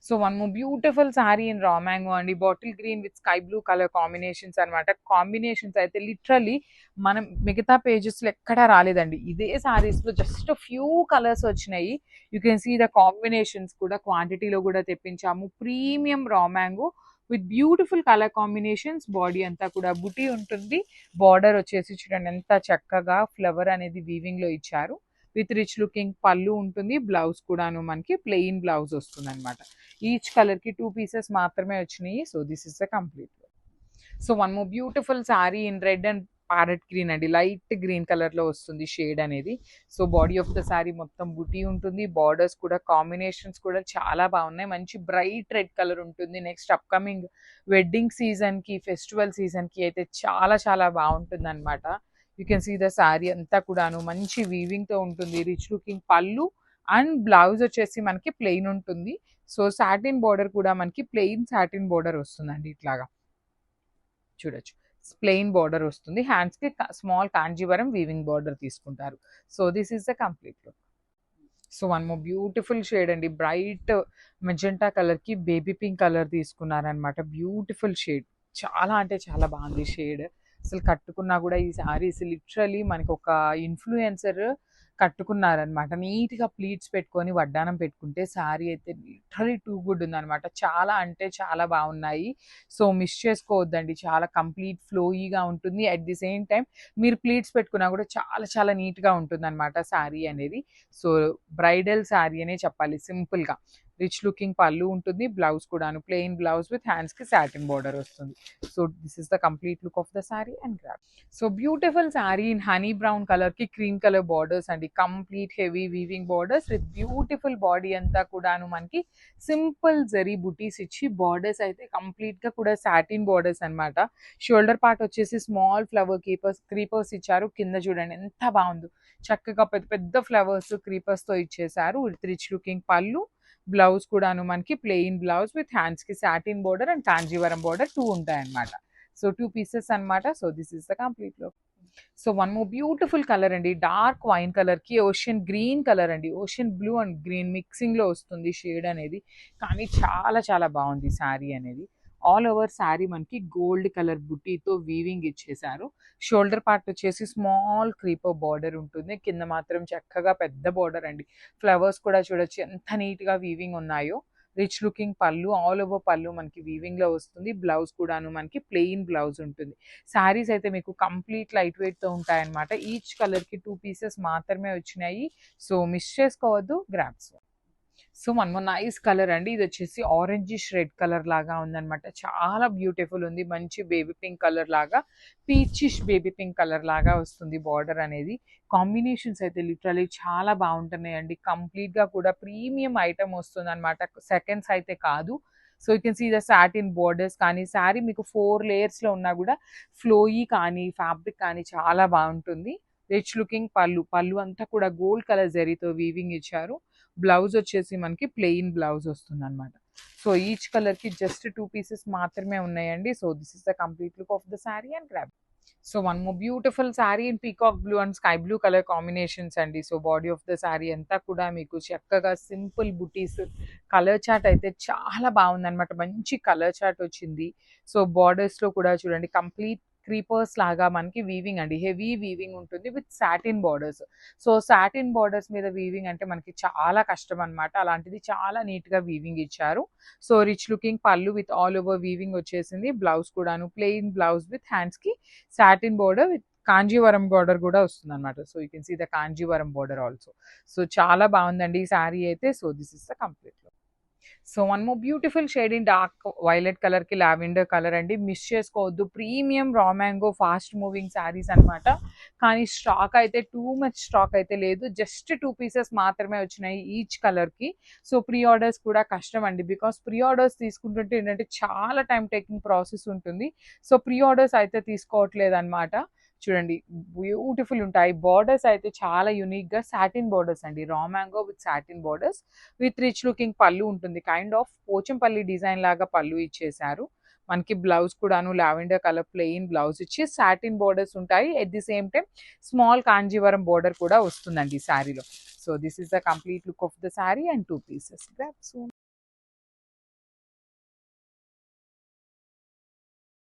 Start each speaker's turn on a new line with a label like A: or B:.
A: So one more beautiful sari in raw mango అండి. Bottle green with sky blue colour combinations అనమాట. Combinations అయితే literally మనం మిగతా పేజెస్లో ఎక్కడా రాలేదండి. ఇదే సారీస్లో జస్ట్ ఫ్యూ కలర్స్ వచ్చినాయి. You can see the combinations కూడా క్వాంటిటీలో కూడా తెప్పించాము. Premium raw mango with beautiful colour combinations. Body అంతా కూడా బుటీ ఉంటుంది. బార్డర్ వచ్చేసి చూడండి ఎంత చక్కగా ఫ్లవర్ అనేది వీవింగ్ లో ఇచ్చారు. విత్ రిచ్ లుకింగ్ పళ్ళు ఉంటుంది. బ్లౌజ్ కూడాను మనకి ప్లెయిన్ బ్లౌజ్ వస్తుంది అనమాట. ఈచ్ కలర్ కి 2 పీసెస్ మాత్రమే వచ్చినాయి. So this is the complete. So one more beautiful sari in red and parrot green అండి. లైట్ గ్రీన్ కలర్ లో వస్తుంది షేడ్ అనేది. So body of the sorry మొత్తం బుటీ ఉంటుంది. బార్డర్స్ కూడా కాంబినేషన్స్ కూడా చాలా బాగున్నాయి. మంచి బ్రైట్ రెడ్ కలర్ ఉంటుంది. నెక్స్ట్ అప్కమింగ్ వెడ్డింగ్ సీజన్ కి ఫెస్టివల్ సీజన్ కి అయితే చాలా చాలా బాగుంటుంది అనమాట. You can see the sari అంతా కూడాను మంచి వీవింగ్ తో ఉంటుంది. Rich looking pallu and blouse వచ్చేసి మనకి ప్లెయిన్ ఉంటుంది. సో సాటిన్ బార్డర్ కూడా మనకి ప్లెయిన్ సాటిన్ బార్డర్ వస్తుందండి. ఇట్లాగా చూడొచ్చు. ప్లెయిన్ బార్డర్ వస్తుంది. హ్యాండ్స్ కి స్మాల్ కాంజీవరం వీవింగ్ బార్డర్ తీసుకుంటారు. So this is the complete look. So one more beautiful shade అండి. బ్రైట్ మెజెంటా కలర్ కి బేబీ పింక్ కలర్ తీసుకున్నారనమాట. Beautiful shade. చాలా అంటే చాలా బాగుంది షేడ్. అసలు కట్టుకున్నా కూడా ఈ సారీస్ లిటరలీ మనకి ఒక ఇన్ఫ్లుయెన్సర్ కట్టుకున్నారనమాట. నీట్గా ప్లీట్స్ పెట్టుకొని వడ్డానం పెట్టుకుంటే సారీ అయితే లిటరలీ టూ గుడ్ ఉందనమాట. చాలా అంటే చాలా బాగున్నాయి. సో మిస్ చేసుకోవద్దండి. చాలా కంప్లీట్ ఫ్లోయీగా ఉంటుంది. అట్ ది సేమ్ టైం మీరు ప్లీట్స్ పెట్టుకున్నా కూడా చాలా చాలా నీట్గా ఉంటుంది అనమాట సారీ అనేది. సో బ్రైడల్ సారీ అనే చెప్పాలి సింపుల్గా. రిచ్ లుకింగ్ పళ్ళు ఉంటుంది. బ్లౌజ్ కూడాను ప్లెయిన్ బ్లౌజ్ విత్ హ్యాండ్స్ కి సాటిన్ బార్డర్ వస్తుంది. So this is the complete look of the sorry and grab. So beautiful sari in honey brown colour కి క్రీమ్ కలర్ బార్డర్స్ అండి. Complete heavy weaving borders with beautiful body అంతా కూడాను మనకి simple zari బుటీస్ ఇచ్చి borders అయితే complete గా కూడా సాటిన్ బార్డర్స్ అనమాట. షోల్డర్ పార్ట్ వచ్చేసి స్మాల్ ఫ్లవర్ క్రీపర్స్ ఇచ్చారు. కింద చూడండి ఎంత బాగుందో. చక్కగా పెద్ద పెద్ద ఫ్లవర్స్ క్రీపర్స్ తో ఇచ్చేసారు. విత్ రిచ్ లుకింగ్ పళ్ళు. బ్లౌజ్ కూడాను మనకి ప్లెయిన్ బ్లౌజ్ విత్ హ్యాండ్స్ కి satin border and Kanjeevaram border 2 ఉంటాయి అనమాట. సో 2 పీసెస్ అనమాట. So this is the complete look. So one more beautiful colour అండి. డార్క్ వైన్ కలర్ కి ఓషియన్ గ్రీన్ కలర్ అండి. Ocean blue and green mixing లో వస్తుంది shade అనేది. కానీ చాలా చాలా బాగుంది శారీ అనేది. ఆల్ ఓవర్ శారీ మనకి గోల్డ్ కలర్ బుట్టీతో వీవింగ్ ఇచ్చేసారు. షోల్డర్ పార్ట్ వచ్చేసి స్మాల్ క్రీపర్ బార్డర్ ఉంటుంది. కింద మాత్రం చక్కగా పెద్ద బార్డర్ అండి. ఫ్లవర్స్ కూడా చూడొచ్చు ఎంత నీట్ గా వీవింగ్ ఉన్నాయో. రిచ్ లుకింగ్ పళ్ళు. ఆల్ ఓవర్ పళ్ళు మనకి వీవింగ్ లో వస్తుంది. బ్లౌజ్ కూడాను మనకి ప్లెయిన్ బ్లౌజ్ ఉంటుంది. శారీస్ అయితే మీకు కంప్లీట్ లైట్ వెయిట్ తో ఉంటాయన్నమాట. ఈచ్ కలర్ కి 2 పీసెస్ మాత్రమే వచ్చినాయి. సో మిస్ చేసుకోవద్దు. Grasp. So one more nice colour అండి. ఇది వచ్చేసి ఆరెంజిష్ రెడ్ కలర్ లాగా ఉందన్నమాట. చాలా బ్యూటిఫుల్ ఉంది. మంచి బేబీ పింక్ కలర్ లాగా పీచిష్ బేబీ పింక్ కలర్ లాగా వస్తుంది బార్డర్ అనేది. కాంబినేషన్స్ అయితే లిటరలీ చాలా బాగుంటున్నాయండి. కంప్లీట్ గా కూడా ప్రీమియం ఐటమ్ వస్తుంది అనమాట. సెకండ్స్ అయితే కాదు. So you can see the satin borders కానీ శారీ మీకు 4 లేయర్స్ లో ఉన్నా కూడా ఫ్లోయీ కానీ ఫ్యాబ్రిక్ కానీ చాలా బాగుంటుంది. రిచ్ లుకింగ్ పళ్ళు. పళ్ళు అంతా కూడా గోల్డ్ కలర్ జరీతో వీవింగ్ ఇచ్చారు. బ్లౌజ్ వచ్చేసి మనకి ప్లెయిన్ బ్లౌజ్ వస్తుంది అనమాట. సో ఈచ్ కలర్ కి జస్ట్ 2 పీసెస్ మాత్రమే ఉన్నాయండి. So this is the complete look of the sari and grab. So one more beautiful sari in peacock blue and sky blue colour combinations అండి. So body of the sari అంతా కూడా మీకు చక్కగా simple బుటీస్. Colour chart అయితే చాలా బాగుంది అనమాట. మంచి కలర్ చార్ట్ వచ్చింది. సో బార్డర్స్ లో కూడా చూడండి కంప్లీట్ క్రీపర్స్ లాగా మనకి వీవింగ్ అండి. హెవీ వీవింగ్ ఉంటుంది with satin borders. So satin borders మీద వీవింగ్ అంటే మనకి చాలా కష్టం అనమాట. అలాంటిది చాలా నీట్ గా వీవింగ్ ఇచ్చారు. So rich looking pallu with all over weaving వచ్చేసింది. బ్లౌజ్ కూడాను ప్లెయిన్ బ్లౌజ్ విత్ హ్యాండ్స్ కి satin border with Kanjeevaram border కూడా వస్తుంది అనమాట. So you can see the Kanjeevaram border also. So చాలా బాగుందండి ఈ శారీ అయితే. So this is the complete. So one more beautiful shade in dark violet colour కి లావెండర్ కలర్ అండి. మిస్ చేసుకోవద్దు. Premium raw mango fast moving saris అనమాట. కానీ స్టాక్ అయితే టూ మచ్ స్టాక్ అయితే లేదు. జస్ట్ 2 పీసెస్ మాత్రమే వచ్చినాయి ఈచ్ కలర్ కి. సో ప్రీ ఆర్డర్స్ కూడా కష్టం అండి. బికాస్ ప్రీ ఆర్డర్స్ తీసుకుంటుంటే ఏంటంటే చాలా టైం టేకింగ్ ప్రాసెస్ ఉంటుంది. సో ప్రీ ఆర్డర్స్ అయితే తీసుకోవట్లేదు అనమాట. చూడండి బ్యూటిఫుల్ ఉంటాయి. బార్డర్స్ అయితే చాలా యూనిక్ గా సాటిన్ బార్డర్స్ అండి. రా mango with satin borders with rich looking పళ్ళు ఉంటుంది. కైండ్ ఆఫ్ పోచంపల్లి డిజైన్ లాగా పళ్ళు ఇచ్చేసారు. మనకి బ్లౌజ్ కూడాను లావెండర్ కలర్ ప్లెయిన్ బ్లౌజ్ ఇచ్చి సాటిన్ బార్డర్స్ ఉంటాయి. At the same time small Kanjeevaram border కూడా వస్తుందండి ఈ శారీలో. So this is the complete look of the sari and 2 pieces.